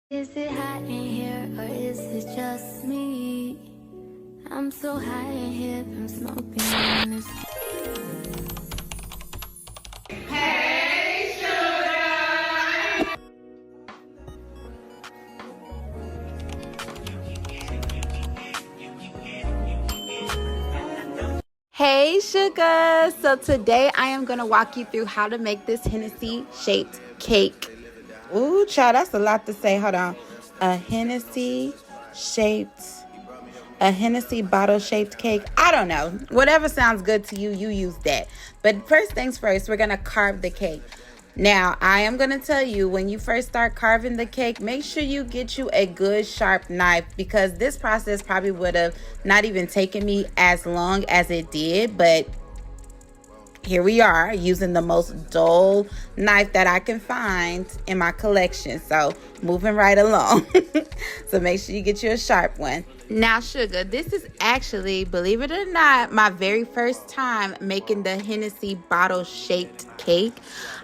Is it hot in here or is it just me? I'm so high in here from smoking on this. Hey sugar, so today I am going to walk you through how to make this Hennessy shaped cake. Ooh child, that's a lot to say. Hold on. A Hennessy bottle shaped cake. I don't know, whatever sounds good to you, you use that. But first things first, we're going to carve the cake. Now, I am going to tell you, when you first start carving the cake, make sure you get you a good sharp knife, because this process probably would have not even taken me as long as it did. But here we are using the most dull knife that I can find in my collection. So moving right along. So make sure you get you a sharp one. Now, sugar, this is actually, believe it or not, my very first time making the Hennessy bottle shaped cake.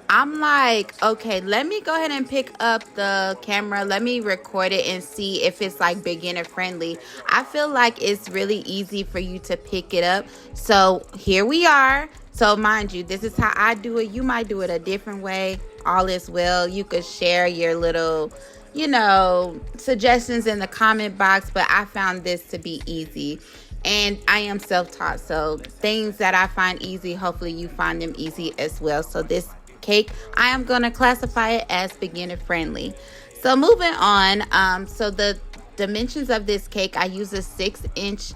I'm like, okay, let me go ahead and pick up the camera. Let me record it and see if it's like beginner friendly. I feel like it's really easy for you to pick it up. So here we are. So mind you, this is how I do it. You might do it a different way. All is well. You could share your little, suggestions in the comment box, but I found this to be easy. And I am self-taught, so things that I find easy, hopefully you find them easy as well. So this cake, I am going to classify it as beginner friendly. So moving on, so the dimensions of this cake, I use a 6-inch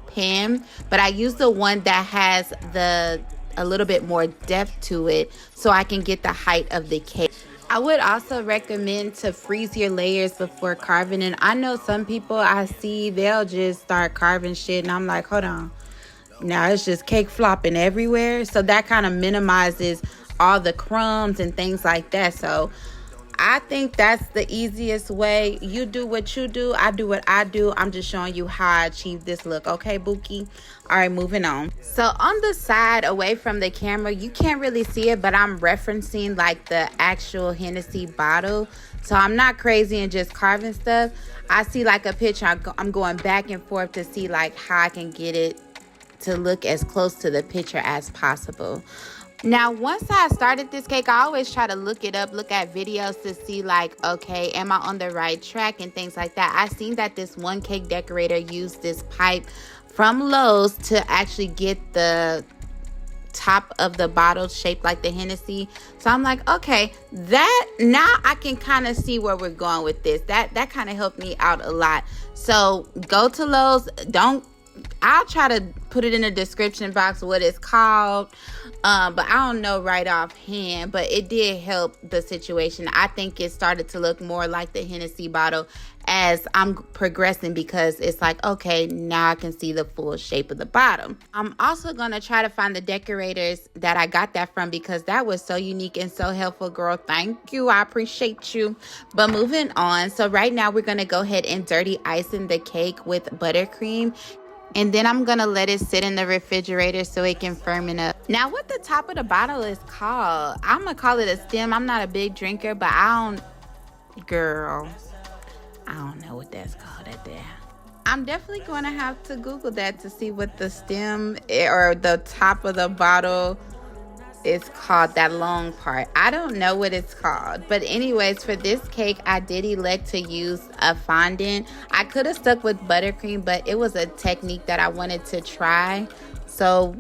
pan, but I use the one that has a little bit more depth to it, so I can get the height of the cake. I would also recommend to freeze your layers before carving. And I know some people I see, they'll just start carving shit, and I'm like, hold on, now it's just cake flopping everywhere. So that kind of minimizes all the crumbs and things like that. So I think that's the easiest way. You do what you do, I do what I do. I'm just showing you how I achieve this look. Okay, Bookie? All right, moving on. So on the side, away from the camera, you can't really see it, but I'm referencing like the actual Hennessy bottle. So I'm not crazy and just carving stuff. I see like a picture. I'm going back and forth to see like how I can get it to look as close to the picture as possible. Now, once I started this cake, I always try to look it up, look at videos to see like, okay, am I on the right track and things like that. I seen that this one cake decorator used this pipe from Lowe's to actually get the top of the bottle shaped like the Hennessy. So I'm like, okay, that now I can kind of see where we're going with this. That kind of helped me out a lot. So go to Lowe's. I'll try to put it in the description box what it's called, but I don't know right offhand. But it did help the situation. I think it started to look more like the Hennessy bottle as I'm progressing, because it's like, okay, now I can see the full shape of the bottom. I'm also going to try to find the decorators that I got that from, because that was so unique and so helpful, girl. Thank you. I appreciate you. But moving on. So right now we're going to go ahead and dirty icing the cake with buttercream. And then I'm going to let it sit in the refrigerator so it can firmen up. Now, what the top of the bottle is called, I'm going to call it a stem. I'm not a big drinker, but I don't know what that's called at there. I'm definitely going to have to Google that to see what the stem or the top of the bottle is called, that long part. I don't know what it's called. But anyways, for this cake, I did elect to use a fondant. I could have stuck with buttercream, but it was a technique that I wanted to try. So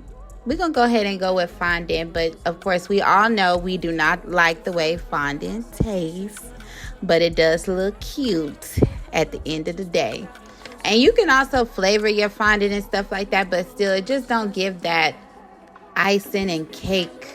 we're going to go ahead and go with fondant. But of course, we all know we do not like the way fondant tastes. But it does look cute at the end of the day. And you can also flavor your fondant and stuff like that. But still, it just don't give that icing and cake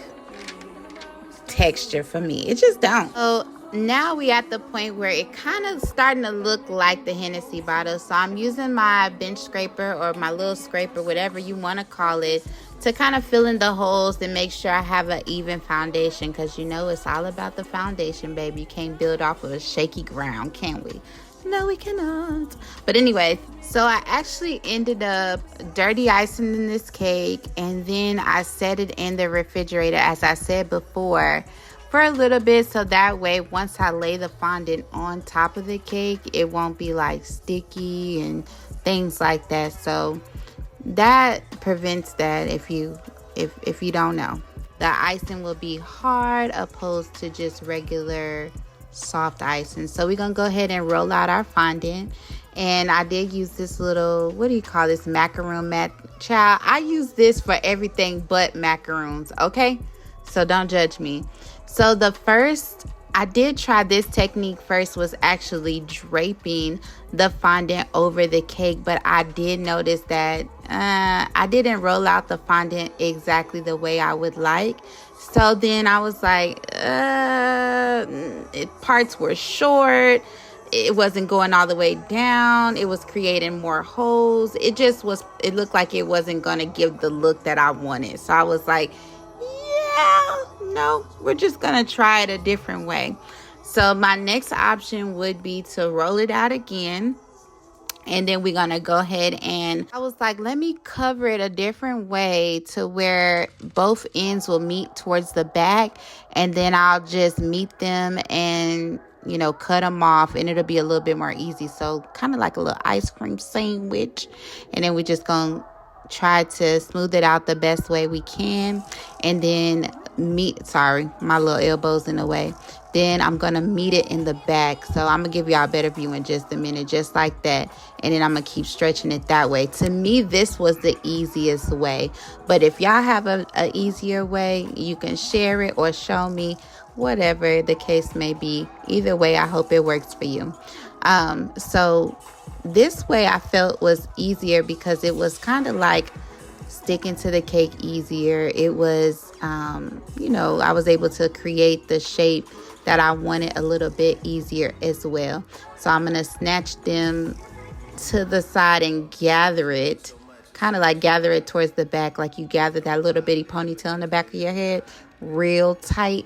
texture for me. It just don't. So now we at the point where it kind of starting to look like the Hennessy bottle. So I'm using my bench scraper or my little scraper, whatever you want to call it, to kind of fill in the holes and make sure I have an even foundation, because it's all about the foundation, baby. You can't build off of a shaky ground, can we? No, we cannot. But anyway, so I actually ended up dirty icing in this cake, and then I set it in the refrigerator, as I said before, for a little bit, so that way once I lay the fondant on top of the cake, it won't be like sticky and things like that. So that prevents that if you don't know. The icing will be hard opposed to just regular soft icing. So we're gonna go ahead and roll out our fondant. And I did use this little, what do you call this, macaroon mat. Child, I use this for everything but macaroons, okay? So don't judge me. So I did try this technique first, was actually draping the fondant over the cake, but I did notice that I didn't roll out the fondant exactly the way I would like. So then I was like, parts were short. It wasn't going all the way down. It was creating more holes. It looked like it wasn't going to give the look that I wanted. So I was like, no, we're just gonna try it a different way. So my next option would be to roll it out again, and then we're gonna go ahead, and I was like, let me cover it a different way to where both ends will meet towards the back, and then I'll just meet them and cut them off, and it'll be a little bit more easy. So kind of like a little ice cream sandwich, and then we're just gonna try to smooth it out the best way we can, and then my little elbows in the way. Then I'm gonna meet it in the back. So I'm gonna give y'all a better view in just a minute, just like that, and then I'm gonna keep stretching it that way. To me, this was the easiest way, but if y'all have a easier way, you can share it or show me, whatever the case may be. Either way, I hope it works for you. So this way I felt was easier because it was kind of like sticking to the cake easier. It was, I was able to create the shape that I wanted a little bit easier as well. So I'm going to snatch them to the side and gather it, kind of like gather it towards the back, like you gather that little bitty ponytail in the back of your head, real tight.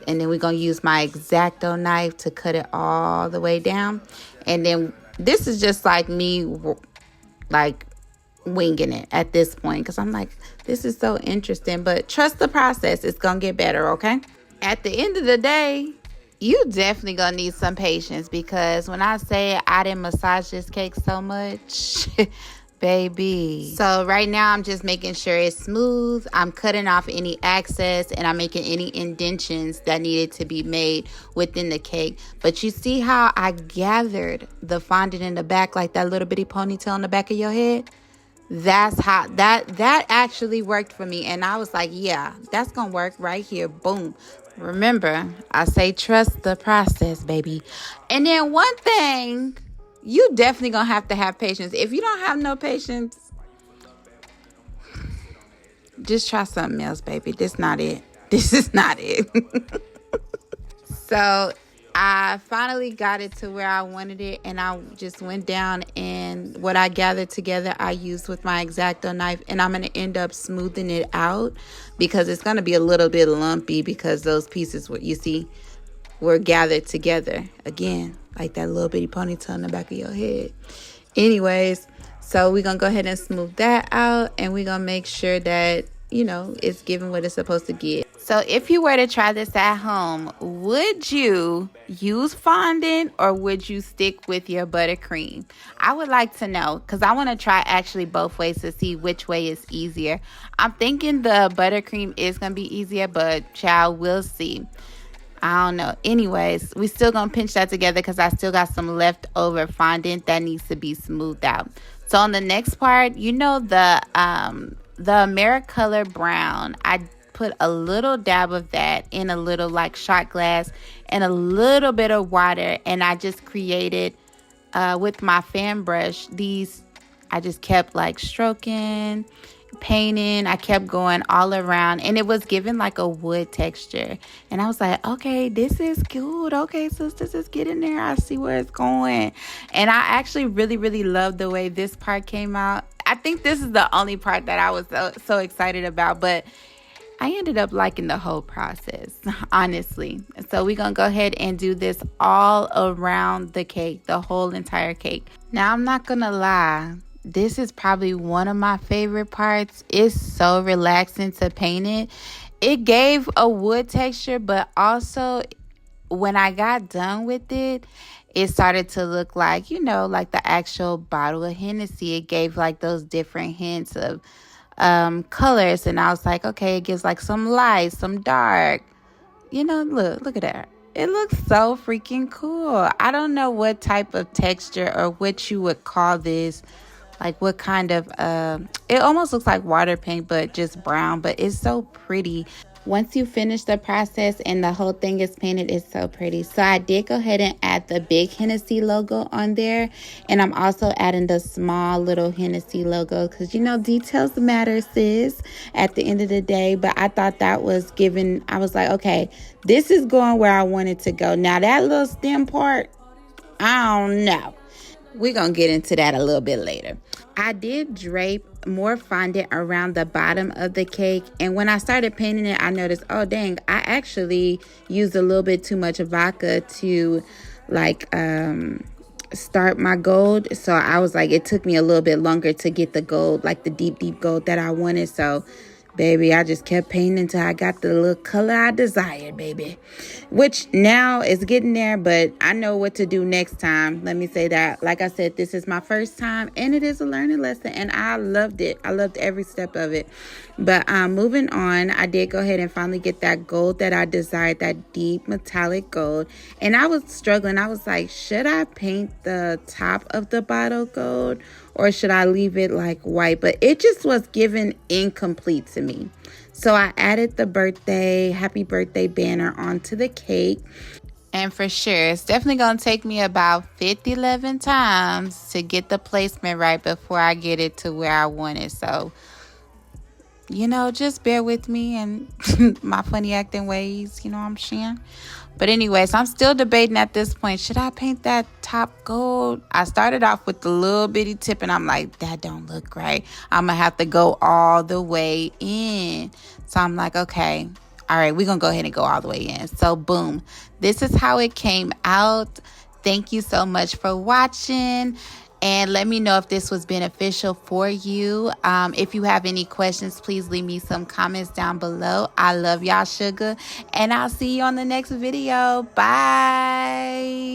And then we're going to use my X-Acto knife to cut it all the way down. And then this is just like me, like winging it at this point, because I'm like, this is so interesting. But trust the process. It's going to get better, okay? At the end of the day, you definitely going to need some patience, because when I say I didn't massage this cake so much, baby. So right now I'm just making sure it's smooth. I'm cutting off any excess, and I'm making any indentions that needed to be made within the cake. But you see how I gathered the fondant in the back, like that little bitty ponytail in the back of your head? That's how that actually worked for me. And I was like, yeah, that's gonna work right here. Boom. Remember, I say trust the process, baby. And then one thing, you definitely gonna have to have patience. If you don't have no patience, just try something else, baby. This not it. This is not it. So I finally got it to where I wanted it, and I just went down, and what I gathered together I used with my X-Acto knife, and I'm going to end up smoothing it out because it's going to be a little bit lumpy, because those pieces, what you see, were gathered together again, like that little bitty ponytail in the back of your head. Anyways, so we're going to go ahead and smooth that out, and we're going to make sure that, it's giving what it's supposed to give. So if you were to try this at home, would you use fondant or would you stick with your buttercream? I would like to know, because I want to try actually both ways to see which way is easier. I'm thinking the buttercream is going to be easier, but child, we'll see. I don't know. Anyways, we still going to pinch that together because I still got some leftover fondant that needs to be smoothed out. So on the next part, the AmeriColor brown, I put a little dab of that in a little like shot glass and a little bit of water, and I just created with my fan brush these. I just kept like stroking, painting. I kept going all around, and it was giving like a wood texture, and I was like, okay, this is good. Okay, sisters, just get in there. I see where it's going. And I actually really love the way this part came out. I think this is the only part that I was so excited about, but I ended up liking the whole process, honestly. So we're going to go ahead and do this all around the cake, the whole entire cake. Now, I'm not going to lie. This is probably one of my favorite parts. It's so relaxing to paint it. It gave a wood texture, but also when I got done with it, it started to look like, like the actual bottle of Hennessy. It gave like those different hints of colors. And I was like, okay, it gives like some light, some dark. Look at that. It looks so freaking cool. I don't know what type of texture or what you would call this. Like what kind of, it almost looks like water paint, but just brown. But it's so pretty. Once you finish the process and the whole thing is painted, it's so pretty. So I did go ahead and add the big Hennessy logo on there. And I'm also adding the small little Hennessy logo because, details matter, sis, at the end of the day. But I thought that was I was like, okay, this is going where I wanted to go. Now that little stem part, I don't know. We're going to get into that a little bit later. I did drape more fondant around the bottom of the cake. And when I started painting it, I noticed, oh, dang, I actually used a little bit too much vodka to start my gold. So I was like, it took me a little bit longer to get the gold, like the deep, deep gold that I wanted. So baby, I just kept painting until I got the little color I desired, baby. Which now is getting there, but I know what to do next time. Let me say that. Like I said, this is my first time, and it is a learning lesson, and I loved it. I loved every step of it. But moving on, I did go ahead and finally get that gold that I desired, that deep metallic gold. And I was struggling. I was like, should I paint the top of the bottle gold, or should I leave it like white? But it just was given incomplete to me. So I added the happy birthday banner onto the cake. And for sure, it's definitely going to take me about 11 times to get the placement right before I get it to where I want it. So, just bear with me and my funny acting ways, what I'm saying? But anyways, I'm still debating at this point. Should I paint that top gold? I started off with the little bitty tip, and I'm like, that don't look right. I'm going to have to go all the way in. So I'm like, okay, all right, we're going to go ahead and go all the way in. So boom, this is how it came out. Thank you so much for watching. And let me know if this was beneficial for you. If you have any questions, please leave me some comments down below. I love y'all, sugar. And I'll see you on the next video. Bye.